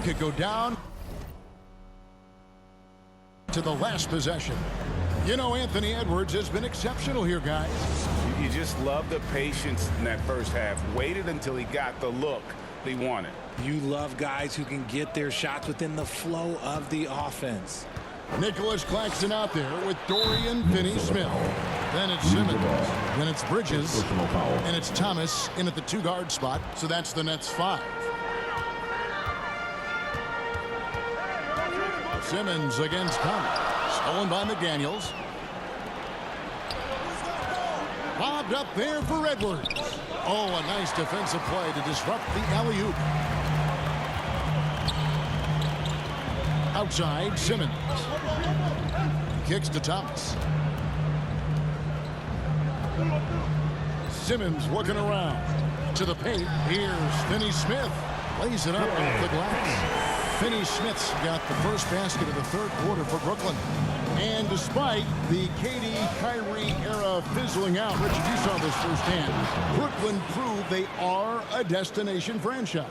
could go down to the last possession. You know, Anthony Edwards has been exceptional here, guys. You just love the patience in that first half. Waited until he got the look he wanted. You love guys who can get their shots within the flow of the offense. Nicholas Claxton out there with Dorian Finney-Smith. Then it's Simmons. Then it's Bridges. And it's Thomas in at the 2-guard spot. So that's the Nets 5. Simmons against Thomas. Stolen by McDaniels. Lobbed up there for Edwards. Oh, a nice defensive play to disrupt the alley-oop. Outside, Simmons. Kicks to Thomas. Simmons working around. To the paint. Here's Finney-Smith. Lays it up off the glass. Finney-Smith's got the first basket of the third quarter for Brooklyn. And despite the KD-Kyrie era fizzling out, Richard, you saw this firsthand, Brooklyn proved they are a destination franchise.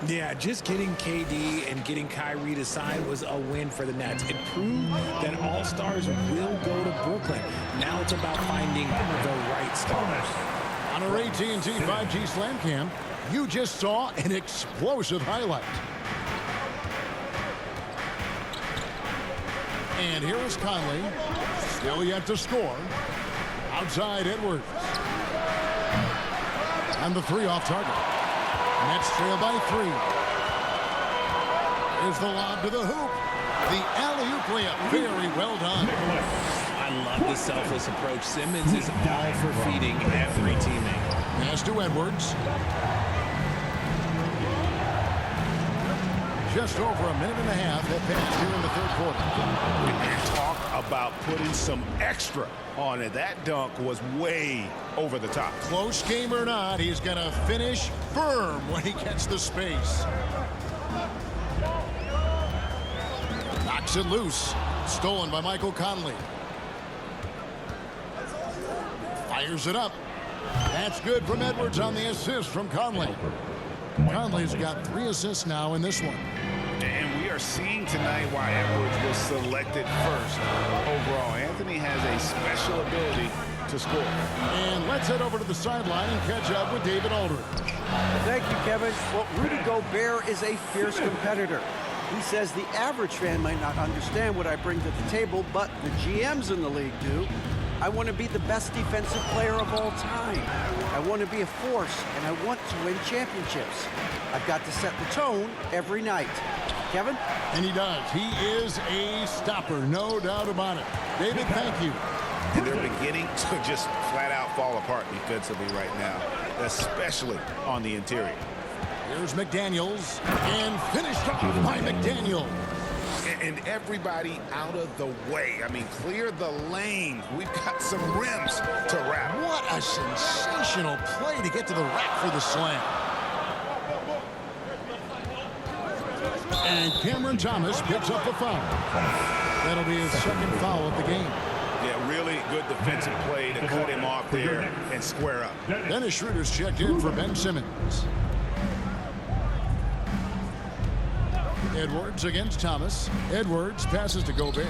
Yeah, just getting KD and getting Kyrie to sign was a win for the Nets. It proved that all-stars will go to Brooklyn. Now it's about finding the right stars. On our AT&T 5G Slam Cam, you just saw an explosive highlight. And here is Conley, still yet to score. Outside Edwards. And the 3 off target. Nets trail by 3. Here's the lob to the hoop. The alley-oop layup, very well done. I love the selfless approach. Simmons is all for feeding every teammate. Pass to Edwards. Just over a minute and a half that pass here in the third quarter. And talk about putting some extra on it. That dunk was way over the top. Close game or not, he's going to finish firm when he gets the space. Knocks it loose. Stolen by Michael Conley. Fires it up. That's good from Edwards on the assist from Conley. Conley's got 3 assists now in this one. And we are seeing tonight why Edwards was selected first. Overall, Anthony has a special ability to score. And let's head over to the sideline and catch up with David Aldridge. Thank you, Kevin. Well, Rudy Gobert is a fierce competitor. He says the average fan might not understand what I bring to the table, but the GMs in the league do. I want to be the best defensive player of all time. I want to be a force, and I want to win championships. I've got to set the tone every night. Kevin? And he does. He is a stopper, no doubt about it. David, thank you. And they're beginning to just flat out fall apart defensively right now, especially on the interior. Here's McDaniels, and finished off by McDaniels. And everybody out of the way. I mean, clear the lane. We've got some rims to wrap. What a sensational play to get to the rack for the slam. And Cameron Thomas picks up the foul. That'll be his second foul of the game. Yeah, really good defensive play to cut him off there and square up. Dennis Schroeder's checked in for Ben Simmons. Edwards against Thomas. Edwards passes to Gobert.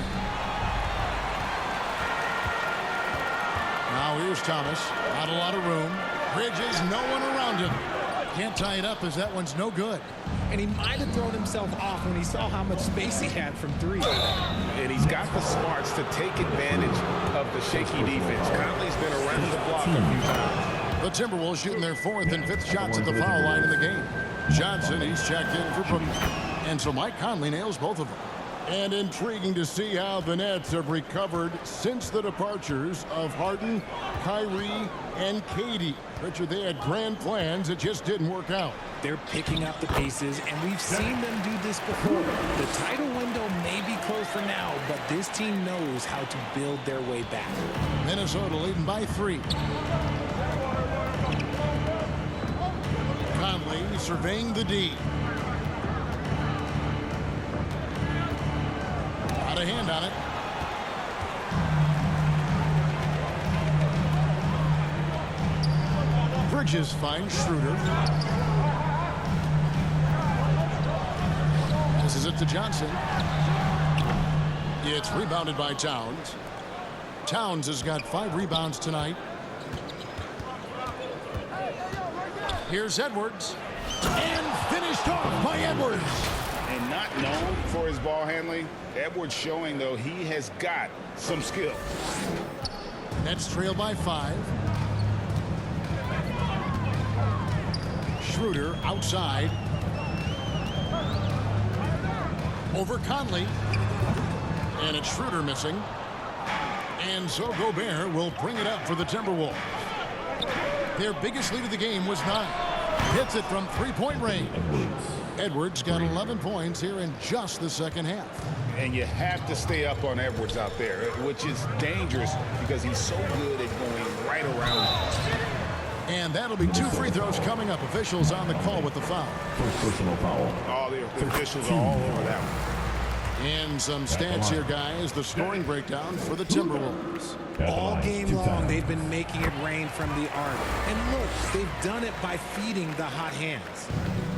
Now here's Thomas. Not a lot of room. Bridges, no one around him. Can't tie it up as that one's no good. And he might have thrown himself off when he saw how much space he had from 3. And he's got the smarts to take advantage of the shaky defense. Conley's been around the block a few times. The Timberwolves shooting their 4th and 5th shots at the foul line in the game. Johnson, he's checked in for Brooklyn. And so Mike Conley nails both of them. And intriguing to see how the Nets have recovered since the departures of Harden, Kyrie, and KD. Richard, they had grand plans. It just didn't work out. They're picking up the pieces, and we've seen them do this before. The title window may be closed for now, but this team knows how to build their way back. Minnesota leading by 3. Conley surveying the D. Got a hand on it. Bridges finds Schroeder. it to Johnson. It's rebounded by Towns. Towns has got 5 rebounds tonight. Here's Edwards. And finished off by Edwards. And not known for his ball handling, Edwards showing, though, he has got some skill. Nets trail by 5. Schroeder outside. Over Conley. And it's Schroeder missing. And so Gobert will bring it up for the Timberwolves. Their biggest lead of the game was 9. Hits it from 3-point range. Edwards got 11 points here in just the second half. And you have to stay up on Edwards out there, which is dangerous because he's so good at going right around. And that'll be 2 free throws coming up. Officials on the call with the foul. First personal foul. Oh, the officials are all over that one. And some stats here, guys. The scoring breakdown for the Timberwolves. All game long, they've been making it rain from the arc. And look, they've done it by feeding the hot hands.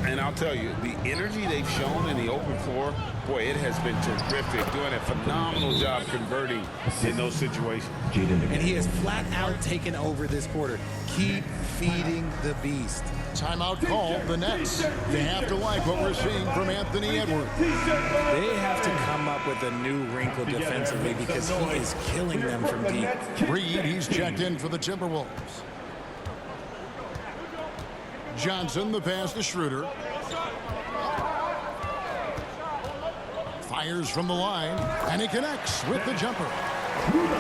And I'll tell you, the energy they've shown in the open floor, boy, it has been terrific. Doing a phenomenal job converting in those situations. And he has flat out taken over this quarter. Keep feeding the beast. Timeout call, the Nets. They have to like what we're seeing from Anthony Edwards. They have to come up with a new wrinkle defensively because he is killing them from deep. Reed, he's checked in for the Timberwolves. Johnson, the pass to Schroeder. Fires from the line, and he connects with the jumper.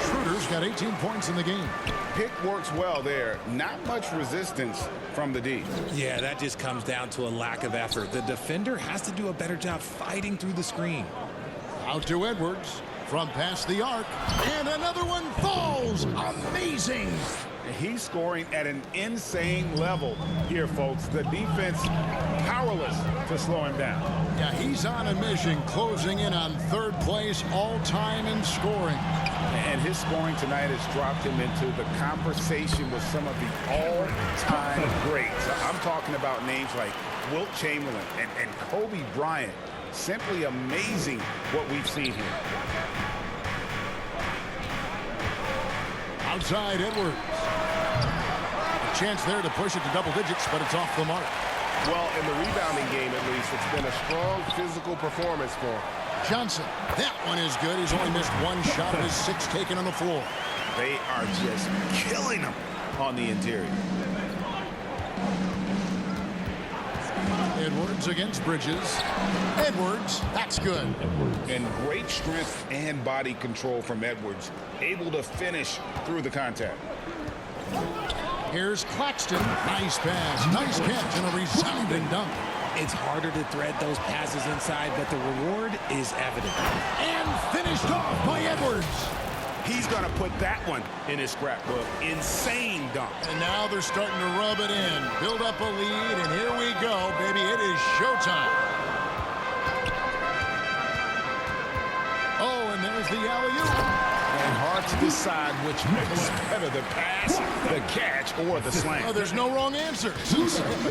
Schroeder's got 18 points in the game. Pick works well there. Not much resistance from the D. Yeah, that just comes down to a lack of effort. The defender has to do a better job fighting through the screen. Out to Edwards from past the arc, and another one falls. Amazing. He's scoring at an insane level here, folks. The defense powerless to slow him down. Yeah, he's on a mission, closing in on 3rd place all-time in scoring. And his scoring tonight has dropped him into the conversation with some of the all-time greats. I'm talking about names like Wilt Chamberlain and Kobe Bryant. Simply amazing what we've seen here. Outside Edwards. A chance there to push it to double digits, but it's off the mark. Well, in the rebounding game, at least, it's been a strong physical performance for him. Johnson, that one is good. He's only missed 1 shot of his 6 taken on the floor. They are just killing him on the interior. Edwards against Bridges. Edwards, that's good. And great strength and body control from Edwards. Able to finish through the contact. Here's Claxton. Nice pass, nice catch, and a resounding dunk. It's harder to thread those passes inside, but the reward is evident. And finished off by Edwards. He's going to put that one in his scrapbook. Insane dunk. And now they're starting to rub it in. Build up a lead, and here we go, baby. It is showtime. Oh, and there's the alley-oop. And hard to decide which is better, the pass, the catch, or the slam. Oh, there's no wrong answer.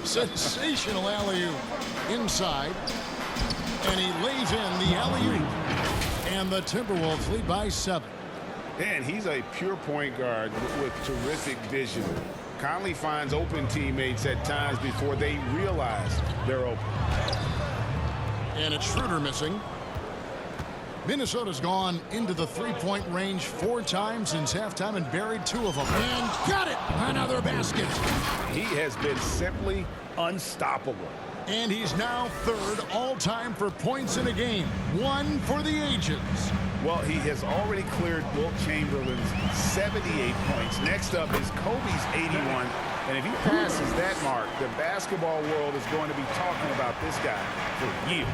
Sensational alley-oop. Inside. And he lays in the alley-oop. And the Timberwolves lead by 7. And he's a pure point guard with terrific vision. Conley finds open teammates at times before they realize they're open. And it's Schroeder missing. Minnesota's gone into the 3-point range 4 times since halftime and buried 2 of them. And got it! Another basket. He has been simply unstoppable. And he's now 3rd all-time for points in a game. 1 for the ages. Well, he has already cleared Wilt Chamberlain's 78 points. Next up is Kobe's 81. And if he passes that mark, the basketball world is going to be talking about this guy for years.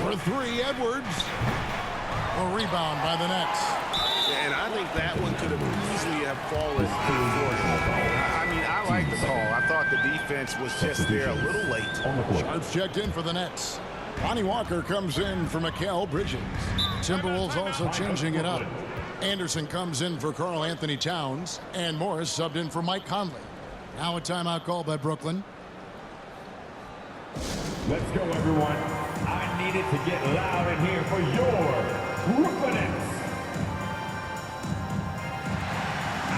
For 3, Edwards. A rebound by the Nets. And I think that one could have easily have fallen. I mean, I like the call. I thought the defense was just there a little late. Sharps checked in for the Nets. Lonnie Walker comes in for Mikal Bridges. Timberwolves also changing it up. Anderson comes in for Karl Anthony Towns. And Morris subbed in for Mike Conley. Now a timeout call by Brooklyn. Let's go, everyone. I needed to get loud in here for your Brooklyn Nets.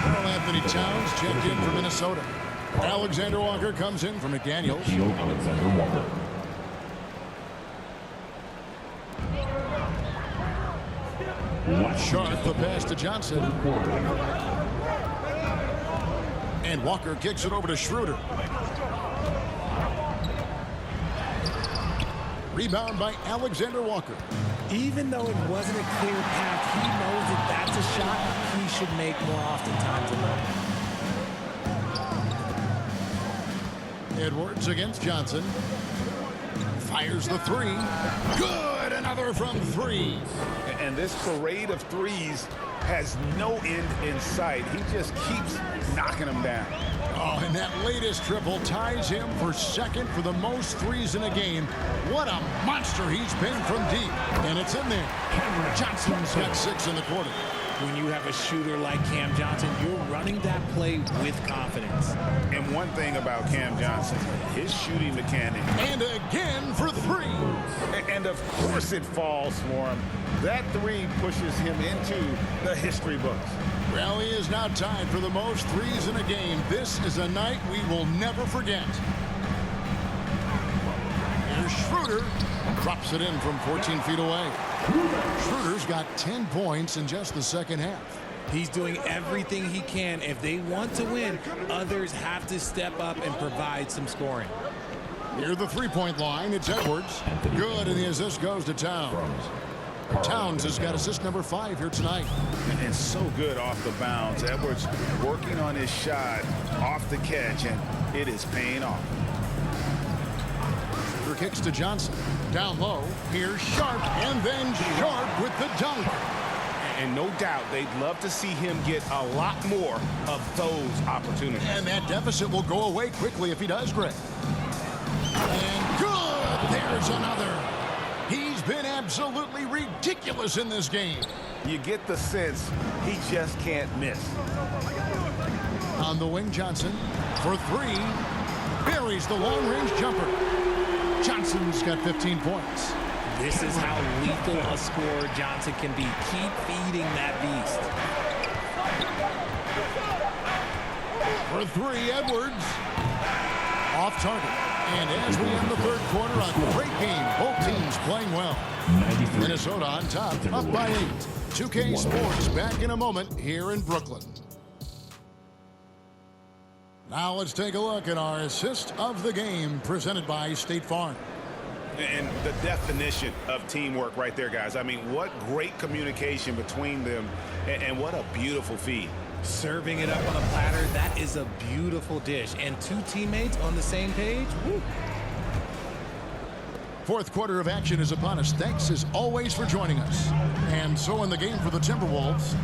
Karl Anthony Towns checked in for Minnesota. Alexander Walker comes in for McDaniels. Alexander Walker. Sharp the pass to Johnson. And Walker kicks it over to Schroeder. Rebound by Alexander Walker. Even though it wasn't a clear path, he knows that that's a shot he should make more oftentimes than not. Edwards against Johnson. Fires the three. Good! Another from three. And this parade of threes has no end in sight. He just keeps knocking them down. Oh, and that latest triple ties him for second for the most threes in a game. What a monster he's been from deep. And it's in there. Johnson's got 6 in the quarter. When you have a shooter like Cam Johnson, you're running that play with confidence. And one thing about Cam Johnson, his shooting mechanic. And again for 3. And of course it falls for him. That 3 pushes him into the history books. Well, he is now tied for the most threes in a game. This is a night we will never forget. Here's Schroeder. Drops it in from 14 feet away. Schroeder's got 10 points in just the second half. He's doing everything he can. If they want to win, others have to step up and provide some scoring. Near the three-point line, it's Edwards. Good, and the assist goes to Towns. Towns has got assist number 5 here tonight. And so good off the bounds. Edwards working on his shot off the catch, and it is paying off. Schroeder kicks to Johnson. Down low, here's Sharp, and then Sharp with the dunk. And no doubt they'd love to see him get a lot more of those opportunities. And that deficit will go away quickly if he does, Greg. And good! There's another. He's been absolutely ridiculous in this game. You get the sense he just can't miss. On the wing, Johnson for 3. Buries the long-range jumper. Johnson's got 15 points. This is how lethal a scorer Johnson can be. Keep feeding that beast. For 3, Edwards. Off target. And as we end the third quarter, a great game. Both teams playing well. Minnesota on top, up by 8. 2K Sports back in a moment here in Brooklyn. Now let's take a look at our assist of the game presented by State Farm. And the definition of teamwork right there, guys. I mean, what great communication between them, and what a beautiful feed. Serving it up on a platter, that is a beautiful dish. And 2 teammates on the same page, woo. Fourth quarter of action is upon us. Thanks as always for joining us. And so in the game for the Timberwolves,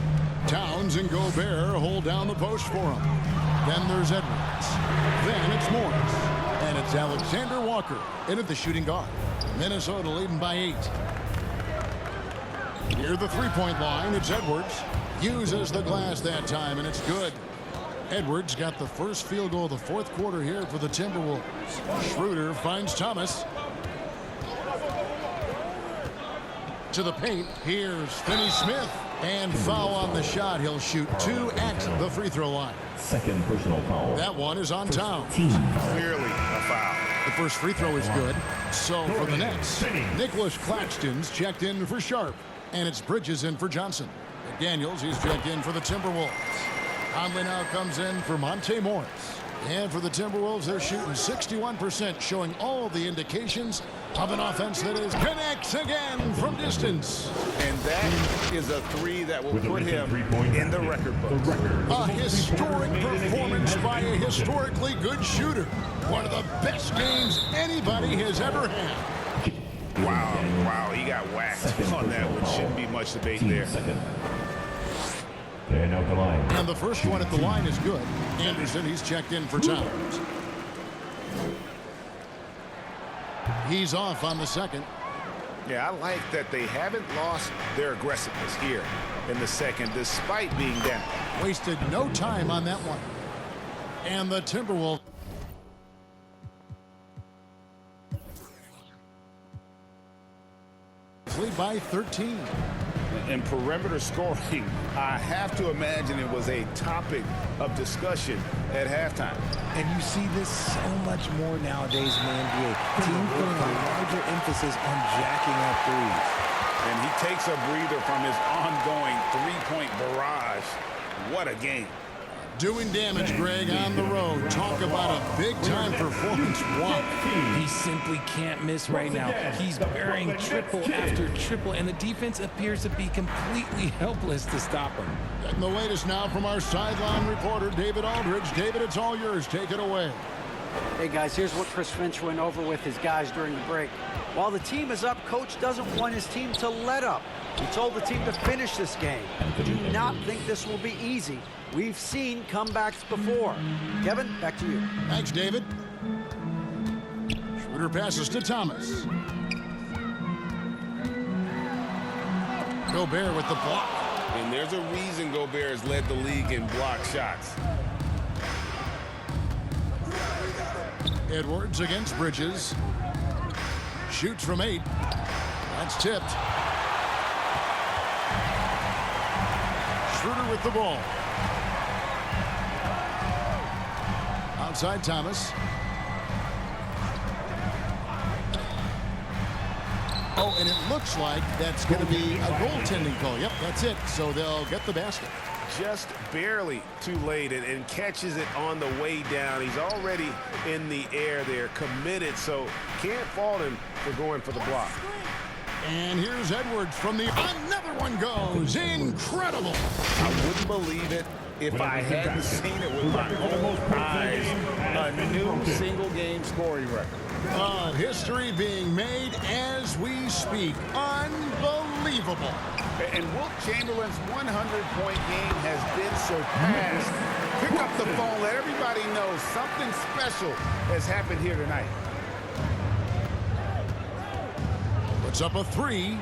Towns and Gobert hold down the post for him. Then there's Edwards. Then it's Morris. And it's Alexander Walker into the shooting guard. Minnesota leading by 8. Near the three-point line, it's Edwards. Uses the glass that time, and it's good. Edwards got the first field goal of the fourth quarter here for the Timberwolves. Schroeder finds Thomas. To the paint, here's Finney-Smith. And foul on the shot. He'll shoot 2 at the free throw line. Second personal foul. That one is on Towns. Clearly a foul. The first free throw is good. So for the Nets, Nicholas Claxton's checked in for Sharp. And it's Bridges in for Johnson. McDaniels, he's checked in for the Timberwolves. Conley now comes in for Monte Morris. And for the Timberwolves, they're shooting 61%, showing all the indications of an offense that is connects again from distance. And that is a 3 that will put him in the record books. A historic performance by a historically good shooter. One of the best games anybody has ever had. Wow, he got whacked on that one. Shouldn't be much debate there. And out the line. And the first one at the line is good. Anderson, he's checked in for Towns. He's off on the second. Yeah, I like that they haven't lost their aggressiveness here in the second, despite being down. Wasted no time on that one. And the Timberwolves. lead by 13. In perimeter scoring, I have to imagine it was a topic of discussion at halftime. And you see this so much more nowadays in the NBA. Teams putting a larger emphasis on jacking up threes. And he takes a breather from his ongoing three-point barrage. What a game. Doing damage, Greg, on the road. Talk about a big-time performance. Wow. He simply can't miss right now. He's burying triple after triple, and the defense appears to be completely helpless to stop him. And the latest now from our sideline reporter, David Aldridge. David, it's all yours. Take it away. Hey, guys, here's what Chris Finch went over with his guys during the break. While the team is up, Coach doesn't want his team to let up. He told the team to finish this game. Do not think this will be easy. We've seen comebacks before. Kevin, back to you. Thanks, David. Schroeder passes to Thomas. Gobert with the block. And there's a reason Gobert has led the league in block shots. Edwards against Bridges. Shoots from 8. That's tipped. Schroeder with the ball. Outside Thomas. Oh, and it looks like that's going to be a goaltending call. Yep, that's it. So they'll get the basket. Just barely too late and catches it on the way down. He's already in the air there, committed, so can't fault him for going for the block. And here's Edwards from the... Another one goes. Incredible. I wouldn't believe it if I hadn't seen it with my own eyes. A new single-game scoring record. History being made as we speak. Unbelievable. And Wilt Chamberlain's 100-point game has been surpassed. Pick up the phone, let everybody know something special has happened here tonight. Puts up a 3.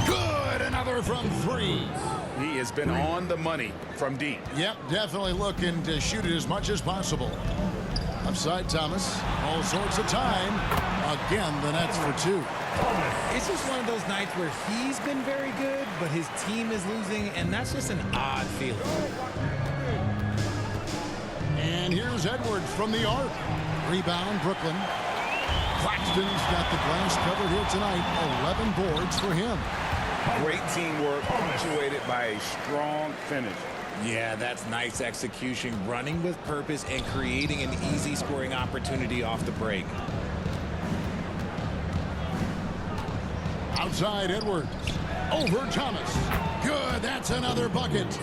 Good. Another from 3. He has been on the money from deep. Yep, definitely looking to shoot it as much as possible. Upside Thomas. All sorts of time. Again, the Nets for 2. It's just one of those nights where he's been very good, but his team is losing, and that's just an odd feeling. And here's Edwards from the arc. Rebound, Brooklyn. Claxton's got the glass covered here tonight. 11 boards for him. Great teamwork punctuated by a strong finish. Yeah, that's nice execution, running with purpose and creating an easy scoring opportunity off the break. Outside Edwards. Over Thomas. Good. That's another bucket.